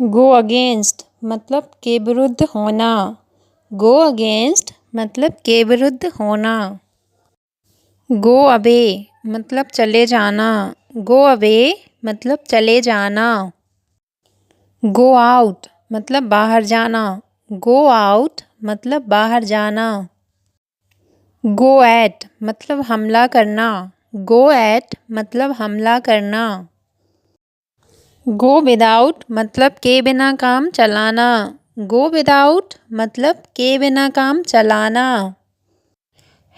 Go against मतलब के विरुद्ध होना। गो अगेंस्ट मतलब के विरुद्ध होना। गो अवे मतलब चले जाना। गो अवे मतलब चले जाना। गो आउट मतलब बाहर जाना। गो आउट मतलब बाहर जाना। गो एट मतलब हमला करना। गो एट मतलब हमला करना। गो विदाउट मतलब के बिना काम चलाना। गो विदाउट मतलब के बिना काम चलाना।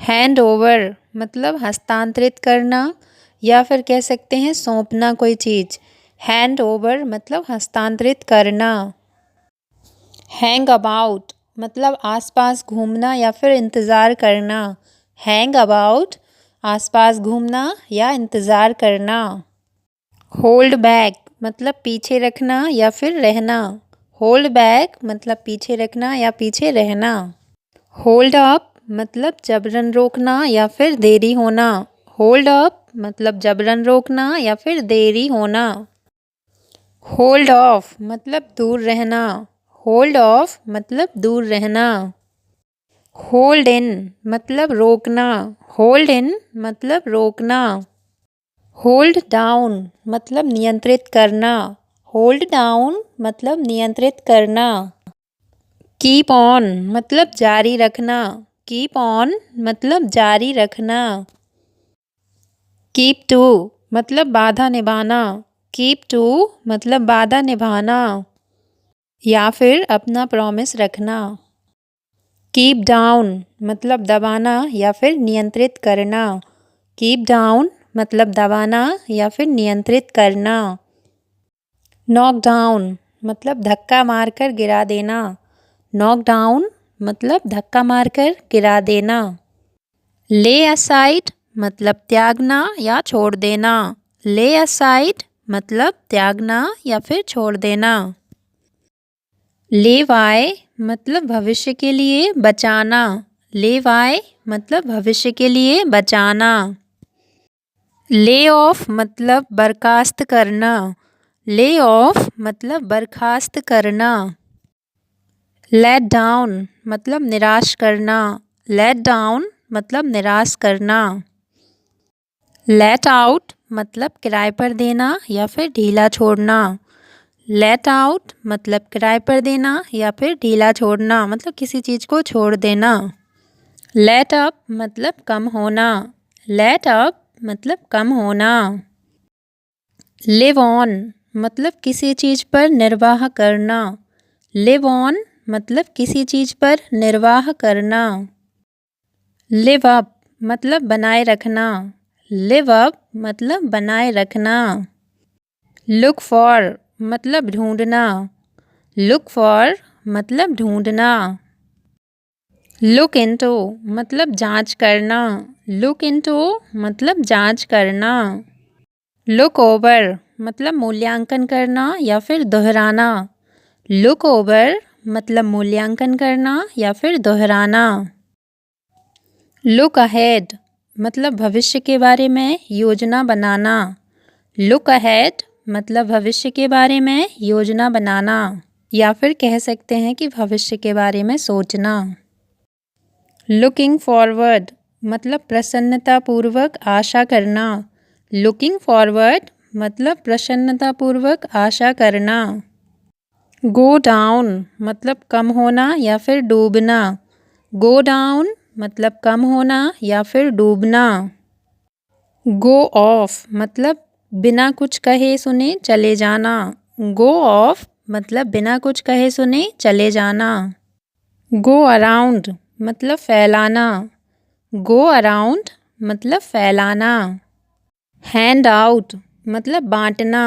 हैंड ओवर मतलब हस्तांतरित करना या फिर कह सकते हैं सौंपना कोई चीज़। हैंड ओवर मतलब हस्तांतरित करना। हैंग अबाउट मतलब आसपास घूमना या फिर इंतज़ार करना। हैंग अबाउट आसपास घूमना या इंतज़ार करना। होल्ड बैक मतलब पीछे रखना या फिर रहना। होल्ड बैक मतलब पीछे रखना या पीछे रहना। होल्ड अप मतलब जबरन रोकना या फिर देरी होना। होल्ड अप मतलब जबरन रोकना या फिर देरी होना। होल्ड ऑफ मतलब दूर रहना। होल्ड ऑफ मतलब दूर रहना। होल्ड इन मतलब रोकना। होल्ड इन मतलब रोकना। होल्ड डाउन मतलब नियंत्रित करना। होल्ड डाउन मतलब नियंत्रित करना। कीप ऑन मतलब जारी रखना। कीप ऑन मतलब जारी रखना। कीप टू मतलब बाधा निभाना। कीप टू मतलब बाधा निभाना या फिर अपना प्रॉमिस रखना। कीप डाउन मतलब दबाना या फिर नियंत्रित करना। कीप डाउन मतलब दबाना या फिर नियंत्रित करना। नॉक डाउन मतलब धक्का मारकर गिरा देना। नॉक डाउन मतलब धक्का मारकर गिरा देना। ले असाइड मतलब त्यागना या छोड़ देना। ले असाइड मतलब त्यागना या फिर छोड़ देना। ले बाय मतलब भविष्य के लिए बचाना। ले बाय मतलब भविष्य के लिए बचाना। ले ऑफ मतलब बर्खास्त करना। ले ऑफ मतलब बर्खास्त करना। लेट डाउन मतलब निराश करना। लेट डाउन मतलब निराश करना। लेट आउट मतलब किराए पर देना या फिर ढीला छोड़ना। लेट आउट मतलब किराए पर देना या फिर ढीला छोड़ना मतलब किसी चीज़ को छोड़ देना। लेट अप मतलब कम होना। लेट अप मतलब कम होना। लिव ऑन मतलब किसी चीज़ पर निर्वाह करना। लिव ऑन मतलब किसी चीज़ पर निर्वाह करना। लिव अप मतलब बनाए रखना। लिव अप मतलब बनाए रखना। लुक फॉर मतलब ढूंढना। लुक फॉर मतलब ढूंढना। लुक इनटू मतलब जांच करना। लुक इनटू मतलब जांच करना। लुक ओवर मतलब मूल्यांकन करना या फिर दोहराना। लुक ओवर मतलब मूल्यांकन करना या फिर दोहराना। लुक अहेड मतलब भविष्य के बारे में योजना बनाना। लुक अहेड मतलब भविष्य के बारे में योजना बनाना या फिर कह सकते हैं कि भविष्य के बारे में सोचना। लुकिंग फॉरवर्ड मतलब प्रसन्नतापूर्वक आशा करना। लुकिंग फॉरवर्ड मतलब प्रसन्नतापूर्वक आशा करना। गो डाउन मतलब कम होना या फिर डूबना। गो डाउन मतलब कम होना या फिर डूबना। गो ऑफ मतलब बिना कुछ कहे सुने चले जाना। गो ऑफ मतलब बिना कुछ कहे सुने चले जाना। गो अराउंड मतलब फैलाना। गो अराउंड मतलब फैलाना। हैंड आउट मतलब बांटना।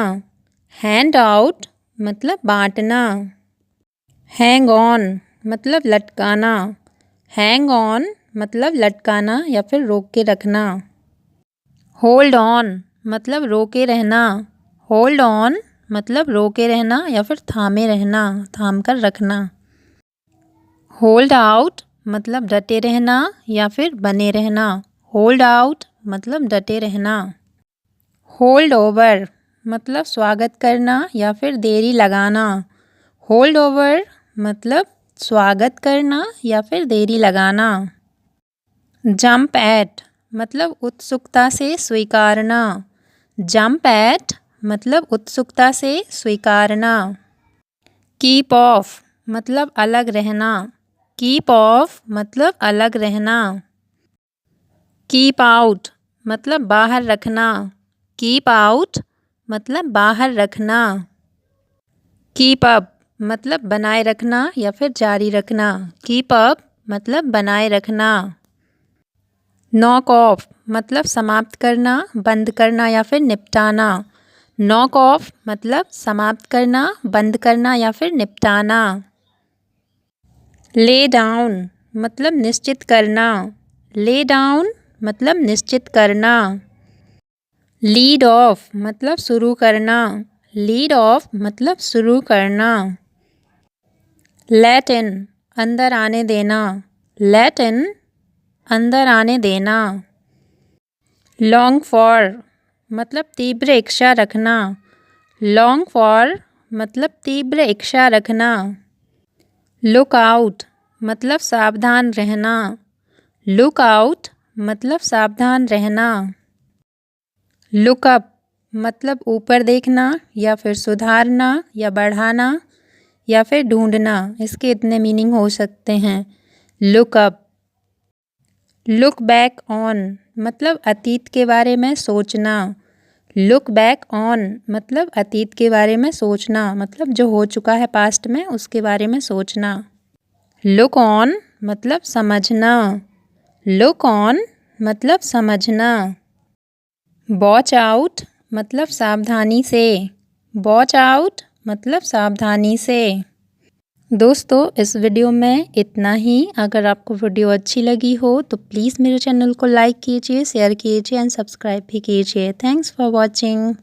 हैंड आउट मतलब बांटना। हैंग ऑन मतलब लटकाना। हैंग ऑन मतलब लटकाना या फिर रोक के रखना। होल्ड ऑन मतलब रोके रहना। होल्ड ऑन मतलब रोके रहना या फिर थामे रहना, थाम कर रखना। होल्ड आउट मतलब डटे रहना या फिर बने रहना। होल्ड आउट मतलब डटे रहना। होल्ड ओवर मतलब स्वागत करना या फिर देरी लगाना। होल्ड ओवर मतलब स्वागत करना या फिर देरी लगाना। जंप एट मतलब उत्सुकता से स्वीकारना। जंप एट मतलब उत्सुकता से स्वीकारना। कीप ऑफ मतलब अलग रहना। कीप ऑफ मतलब अलग रहना। कीप आउट मतलब बाहर रखना। कीप आउट मतलब बाहर रखना। कीप अप मतलब बनाए रखना या फिर जारी रखना। कीप अप मतलब बनाए रखना। नॉक ऑफ मतलब समाप्त करना, बंद करना या फिर निपटाना। नॉक ऑफ मतलब समाप्त करना, बंद करना या फिर निपटाना। ले डाउन मतलब निश्चित करना। ले डाउन मतलब निश्चित करना। लीड ऑफ मतलब शुरू करना। लीड ऑफ मतलब शुरू करना। लेट इन अंदर आने देना। लेट इन अंदर आने देना। लॉन्ग फॉर मतलब तीव्र इच्छा रखना। लॉन्ग फॉर मतलब तीव्र इच्छा रखना। लुक आउट मतलब सावधान रहना। लुक आउट मतलब सावधान रहना। लुक अप मतलब ऊपर देखना या फिर सुधारना या बढ़ाना या फिर ढूंढना। इसके इतने मीनिंग हो सकते हैं। Look up. Look back on मतलब अतीत के बारे में सोचना। लुक बैक ऑन मतलब अतीत के बारे में सोचना, मतलब जो हो चुका है पास्ट में उसके बारे में सोचना। लुक ऑन मतलब समझना। लुक ऑन मतलब समझना। वॉच आउट मतलब सावधानी से। वॉच आउट मतलब सावधानी से। दोस्तों इस वीडियो में इतना ही। अगर आपको वीडियो अच्छी लगी हो तो प्लीज़ मेरे चैनल को लाइक कीजिए, शेयर कीजिए एंड सब्सक्राइब भी कीजिए। Thanks for watching.